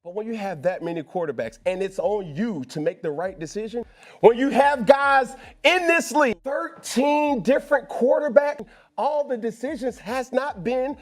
But when you have that many quarterbacks and it's on you to make the right decision, when you have guys in this league, 13 different quarterbacks, all the decisions has not been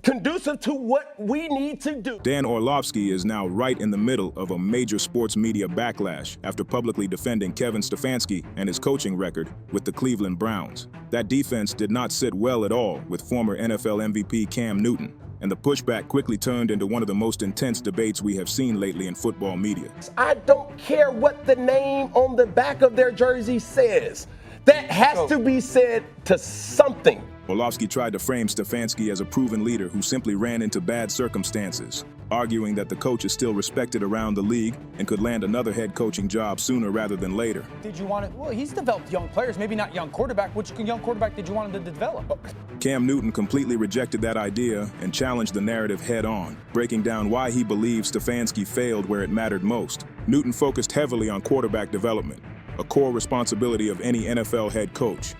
conducive to what we need to do. Dan Orlovsky is now right in the middle of a major sports media backlash after publicly defending Kevin Stefanski and his coaching record with the Cleveland Browns. That defense did not sit well at all with former NFL MVP Cam Newton, and the pushback quickly turned into one of the most intense debates we have seen lately in football media. I don't care what the name on the back of their jersey says. That has to be said to something. Orlovsky tried to frame Stefanski as a proven leader who simply ran into bad circumstances, arguing that the coach is still respected around the league and could land another head coaching job sooner rather than later. Did you want it? Well, he's developed young players, maybe not young quarterback. Which young quarterback did you want him to develop? Cam Newton completely rejected that idea and challenged the narrative head-on, breaking down why he believes Stefanski failed where it mattered most. Newton focused heavily on quarterback development, a core responsibility of any NFL head coach.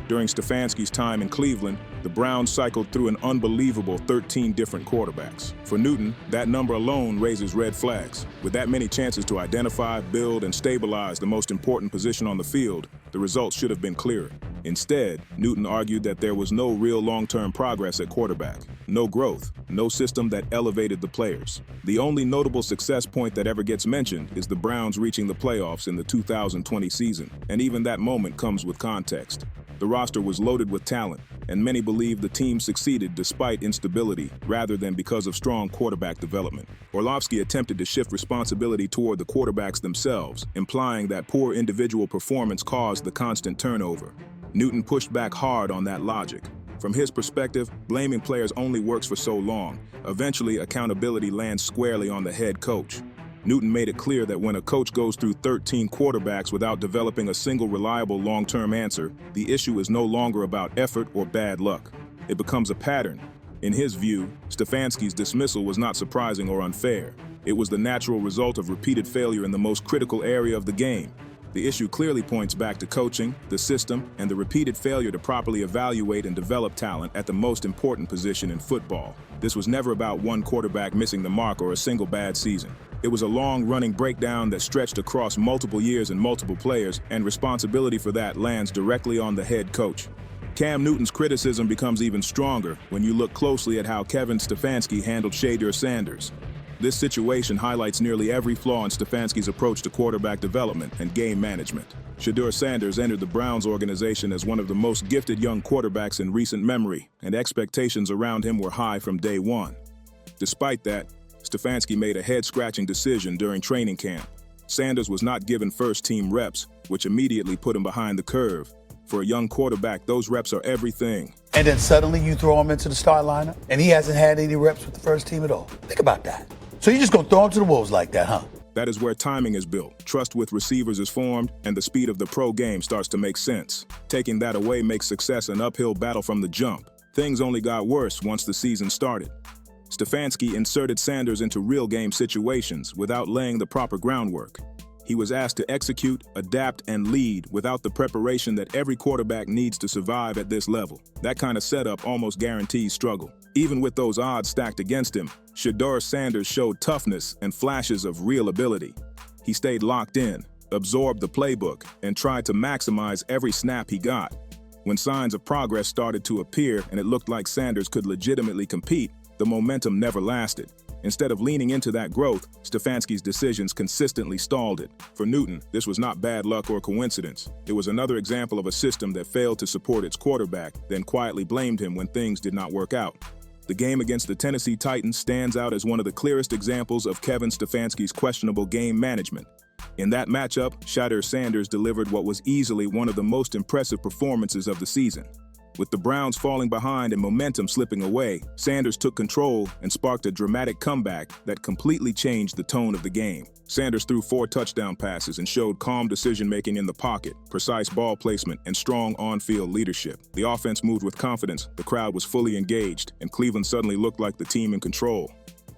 During Stefanski's time in Cleveland, the Browns cycled through an unbelievable 13 different quarterbacks. For Newton, that number alone raises red flags. With that many chances to identify, build, and stabilize the most important position on the field, the results should have been clearer. Instead, Newton argued that there was no real long-term progress at quarterback, no growth, no system that elevated the players. The only notable success point that ever gets mentioned is the Browns reaching the playoffs in the 2020 season, and even that moment comes with context. The roster was loaded with talent, and many believe the team succeeded despite instability rather than because of strong quarterback development. Orlovsky attempted to shift responsibility toward the quarterbacks themselves, implying that poor individual performance caused the constant turnover. Newton pushed back hard on that logic. From his perspective, blaming players only works for so long. Eventually, accountability lands squarely on the head coach. Newton made it clear that when a coach goes through 13 quarterbacks without developing a single reliable long-term answer, the issue is no longer about effort or bad luck. It becomes a pattern. In his view, Stefanski's dismissal was not surprising or unfair. It was the natural result of repeated failure in the most critical area of the game. The issue clearly points back to coaching, the system, and the repeated failure to properly evaluate and develop talent at the most important position in football. This was never about one quarterback missing the mark or a single bad season. It was a long-running breakdown that stretched across multiple years and multiple players, and responsibility for that lands directly on the head coach. Cam Newton's criticism becomes even stronger when you look closely at how Kevin Stefanski handled Shedeur Sanders. This situation highlights nearly every flaw in Stefanski's approach to quarterback development and game management. Shedeur Sanders entered the Browns organization as one of the most gifted young quarterbacks in recent memory, and expectations around him were high from day one. Despite that, Stefanski made a head-scratching decision during training camp. Sanders was not given first-team reps, which immediately put him behind the curve. For a young quarterback, those reps are everything. And then suddenly you throw him into the start lineup, and he hasn't had any reps with the first team at all. Think about that. So you're just going to throw him to the wolves like that, huh? That is where timing is built, trust with receivers is formed, and the speed of the pro game starts to make sense. Taking that away makes success an uphill battle from the jump. Things only got worse once the season started. Stefanski inserted Sanders into real game situations without laying the proper groundwork. He was asked to execute, adapt, and lead without the preparation that every quarterback needs to survive at this level. That kind of setup almost guarantees struggle. Even with those odds stacked against him, Shedeur Sanders showed toughness and flashes of real ability. He stayed locked in, absorbed the playbook, and tried to maximize every snap he got. When signs of progress started to appear and it looked like Sanders could legitimately compete, the momentum never lasted. Instead of leaning into that growth, Stefanski's decisions consistently stalled it. For Newton, this was not bad luck or coincidence. It was another example of a system that failed to support its quarterback, then quietly blamed him when things did not work out. The game against the Tennessee Titans stands out as one of the clearest examples of Kevin Stefanski's questionable game management. In that matchup, Shedeur Sanders delivered what was easily one of the most impressive performances of the season. With the Browns falling behind and momentum slipping away, Sanders took control and sparked a dramatic comeback that completely changed the tone of the game. Sanders threw 4 touchdown passes and showed calm decision-making in the pocket, precise ball placement, and strong on-field leadership. The offense moved with confidence, the crowd was fully engaged, and Cleveland suddenly looked like the team in control.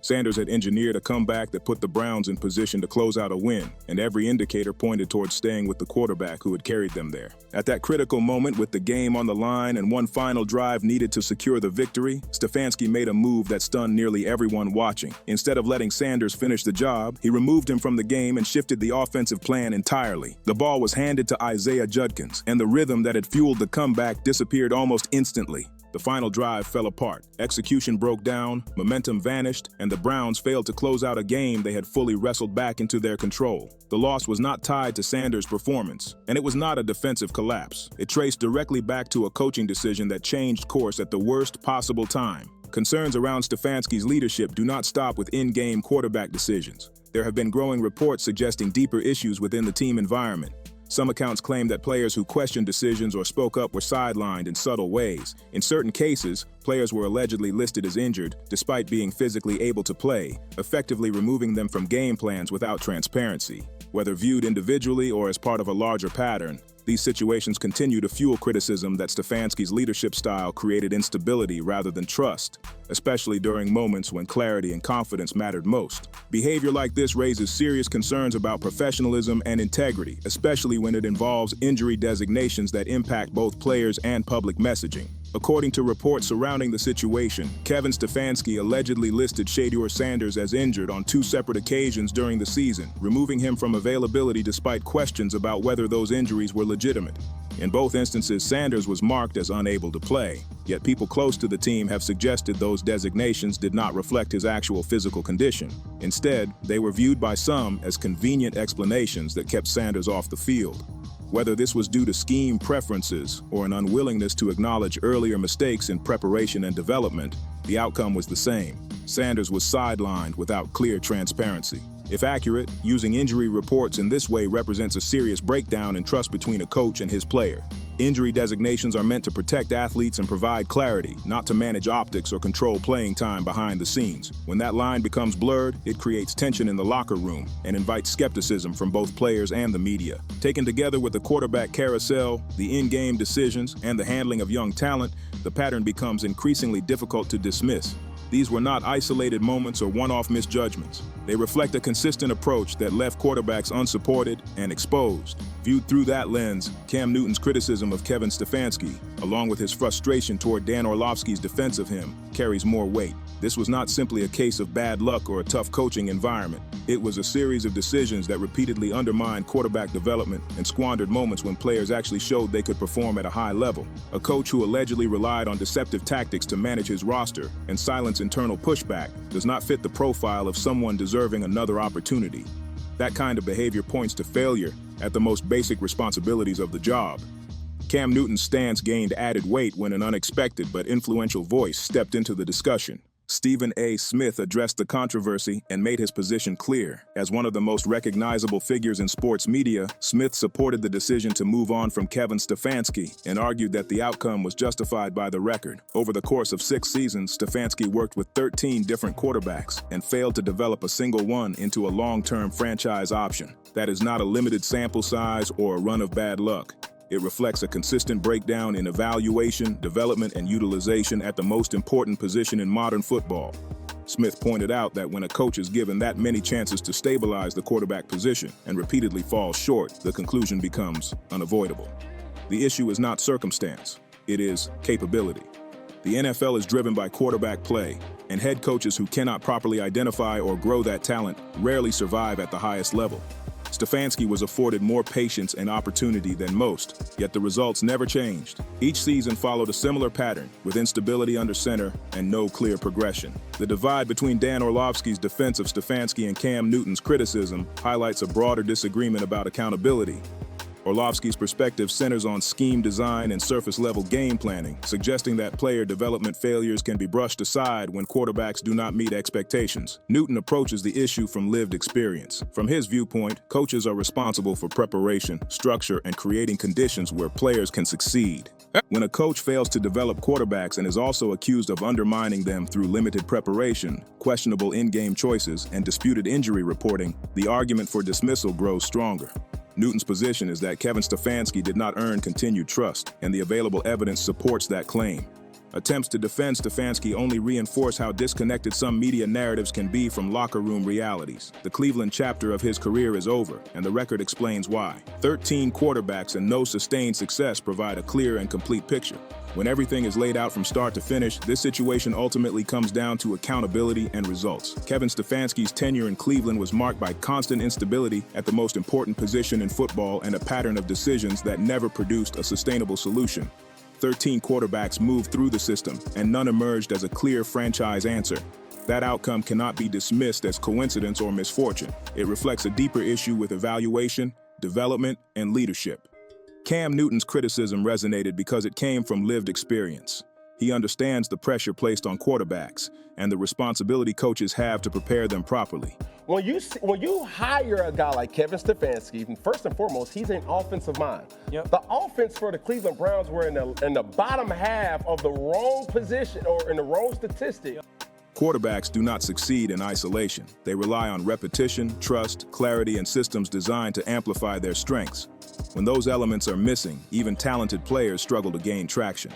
Sanders had engineered a comeback that put the Browns in position to close out a win, and every indicator pointed towards staying with the quarterback who had carried them there. At that critical moment, with the game on the line and one final drive needed to secure the victory, Stefanski made a move that stunned nearly everyone watching. Instead of letting Sanders finish the job, he removed him from the game and shifted the offensive plan entirely. The ball was handed to Isaiah Judkins, and the rhythm that had fueled the comeback disappeared almost instantly. The final drive fell apart. Execution broke down, momentum vanished, and the Browns failed to close out a game they had fully wrestled back into their control. The loss was not tied to Sanders' performance, and it was not a defensive collapse. It traced directly back to a coaching decision that changed course at the worst possible time. Concerns around Stefanski's leadership do not stop with in-game quarterback decisions. There have been growing reports suggesting deeper issues within the team environment. Some accounts claim that players who questioned decisions or spoke up were sidelined in subtle ways. In certain cases, players were allegedly listed as injured despite being physically able to play, effectively removing them from game plans without transparency. Whether viewed individually or as part of a larger pattern, these situations continue to fuel criticism that Stefanski's leadership style created instability rather than trust, especially during moments when clarity and confidence mattered most. Behavior like this raises serious concerns about professionalism and integrity, especially when it involves injury designations that impact both players and public messaging. According to reports surrounding the situation, Kevin Stefanski allegedly listed Shedeur Sanders as injured on 2 separate occasions during the season, removing him from availability despite questions about whether those injuries were legitimate. In both instances, Sanders was marked as unable to play, yet people close to the team have suggested those designations did not reflect his actual physical condition. Instead, they were viewed by some as convenient explanations that kept Sanders off the field. Whether this was due to scheme preferences or an unwillingness to acknowledge earlier mistakes in preparation and development, the outcome was the same. Sanders was sidelined without clear transparency. If accurate, using injury reports in this way represents a serious breakdown in trust between a coach and his player. Injury designations are meant to protect athletes and provide clarity, not to manage optics or control playing time behind the scenes. When that line becomes blurred, it creates tension in the locker room and invites skepticism from both players and the media. Taken together with the quarterback carousel, the in-game decisions, and the handling of young talent, the pattern becomes increasingly difficult to dismiss. These were not isolated moments or one-off misjudgments. They reflect a consistent approach that left quarterbacks unsupported and exposed. Viewed through that lens, Cam Newton's criticism of Kevin Stefanski, along with his frustration toward Dan Orlovsky's defense of him, carries more weight. This was not simply a case of bad luck or a tough coaching environment. It was a series of decisions that repeatedly undermined quarterback development and squandered moments when players actually showed they could perform at a high level. A coach who allegedly relied on deceptive tactics to manage his roster and silence internal pushback does not fit the profile of someone deserving another opportunity. That kind of behavior points to failure at the most basic responsibilities of the job. Cam Newton's stance gained added weight when an unexpected but influential voice stepped into the discussion. Stephen A. Smith addressed the controversy and made his position clear. As one of the most recognizable figures in sports media, Smith supported the decision to move on from Kevin Stefanski and argued that the outcome was justified by the record. Over the course of 6 seasons, Stefanski worked with 13 different quarterbacks and failed to develop a single one into a long-term franchise option. That is not a limited sample size or a run of bad luck. It reflects a consistent breakdown in evaluation, development, and utilization at the most important position in modern football. Smith pointed out that when a coach is given that many chances to stabilize the quarterback position and repeatedly falls short, the conclusion becomes unavoidable. The issue is not circumstance, it is capability. The NFL is driven by quarterback play, and head coaches who cannot properly identify or grow that talent rarely survive at the highest level. Stefanski was afforded more patience and opportunity than most, yet the results never changed. Each season followed a similar pattern, with instability under center and no clear progression. The divide between Dan Orlovsky's defense of Stefanski and Cam Newton's criticism highlights a broader disagreement about accountability. Orlovsky's perspective centers on scheme design and surface-level game planning, suggesting that player development failures can be brushed aside when quarterbacks do not meet expectations. Newton approaches the issue from lived experience. From his viewpoint, coaches are responsible for preparation, structure, and creating conditions where players can succeed. When a coach fails to develop quarterbacks and is also accused of undermining them through limited preparation, questionable in-game choices, and disputed injury reporting, the argument for dismissal grows stronger. Newton's position is that Kevin Stefanski did not earn continued trust, and the available evidence supports that claim. Attempts to defend Stefanski only reinforce how disconnected some media narratives can be from locker room realities. The Cleveland chapter of his career is over, and the record explains why. 13 quarterbacks and no sustained success provide a clear and complete picture. When everything is laid out from start to finish, this situation ultimately comes down to accountability and results. Kevin Stefanski's tenure in Cleveland was marked by constant instability at the most important position in football and a pattern of decisions that never produced a sustainable solution. 13 quarterbacks moved through the system, and none emerged as a clear franchise answer. That outcome cannot be dismissed as coincidence or misfortune. It reflects a deeper issue with evaluation, development, and leadership. Cam Newton's criticism resonated because it came from lived experience. He understands the pressure placed on quarterbacks and the responsibility coaches have to prepare them properly. When you hire a guy like Kevin Stefanski, first and foremost, he's an offensive mind. Yep. The offense for the Cleveland Browns were in the bottom half of the wrong position or in the wrong statistic. Yep. Quarterbacks do not succeed in isolation. They rely on repetition, trust, clarity, and systems designed to amplify their strengths. When those elements are missing, even talented players struggle to gain traction.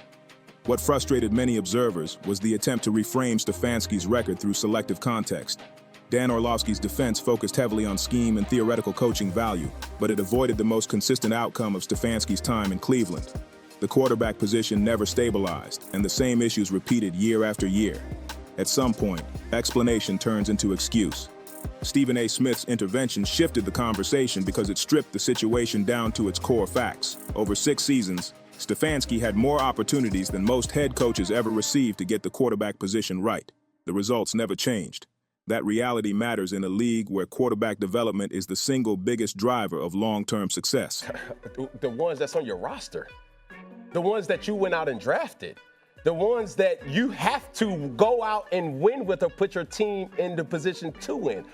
What frustrated many observers was the attempt to reframe Stefanski's record through selective context. Dan Orlovsky's defense focused heavily on scheme and theoretical coaching value, but it avoided the most consistent outcome of Stefanski's time in Cleveland. The quarterback position never stabilized, and the same issues repeated year after year. At some point, explanation turns into excuse. Stephen A. Smith's intervention shifted the conversation because it stripped the situation down to its core facts. Over 6 seasons, Stefanski had more opportunities than most head coaches ever received to get the quarterback position right. The results never changed. That reality matters in a league where quarterback development is the single biggest driver of long-term success. The ones that's on your roster, the ones that you went out and drafted, the ones that you have to go out and win with or put your team in the position to win.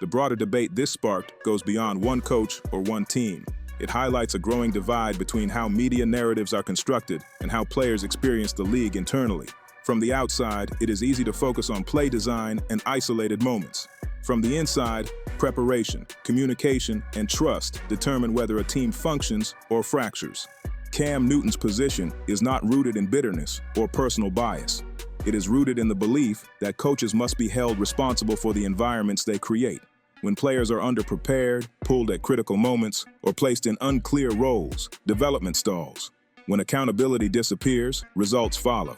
The broader debate this sparked goes beyond one coach or one team. It highlights a growing divide between how media narratives are constructed and how players experience the league internally. From the outside, it is easy to focus on play design and isolated moments. From the inside, preparation, communication, and trust determine whether a team functions or fractures. Cam Newton's position is not rooted in bitterness or personal bias. It is rooted in the belief that coaches must be held responsible for the environments they create. When players are underprepared, pulled at critical moments, or placed in unclear roles, development stalls. When accountability disappears, results follow.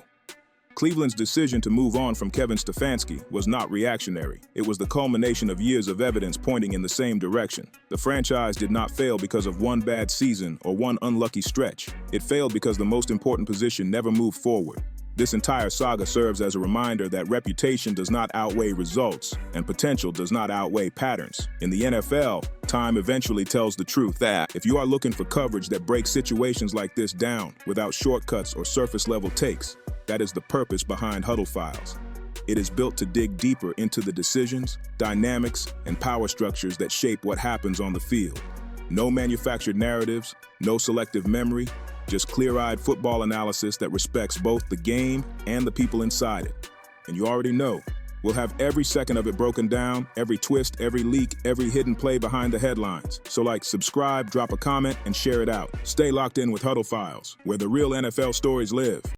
Cleveland's decision to move on from Kevin Stefanski was not reactionary. It was the culmination of years of evidence pointing in the same direction. The franchise did not fail because of one bad season or one unlucky stretch. It failed because the most important position never moved forward. This entire saga serves as a reminder that reputation does not outweigh results, and potential does not outweigh patterns. In the NFL, time eventually tells the truth that if you are looking for coverage that breaks situations like this down without shortcuts or surface-level takes, that is the purpose behind Huddle Files. It is built to dig deeper into the decisions, dynamics, and power structures that shape what happens on the field. No manufactured narratives, no selective memory, just clear-eyed football analysis that respects both the game and the people inside it. And you already know, we'll have every second of it broken down, every twist, every leak, every hidden play behind the headlines. So subscribe, drop a comment, and share it out. Stay locked in with Huddle Files, where the real NFL stories live.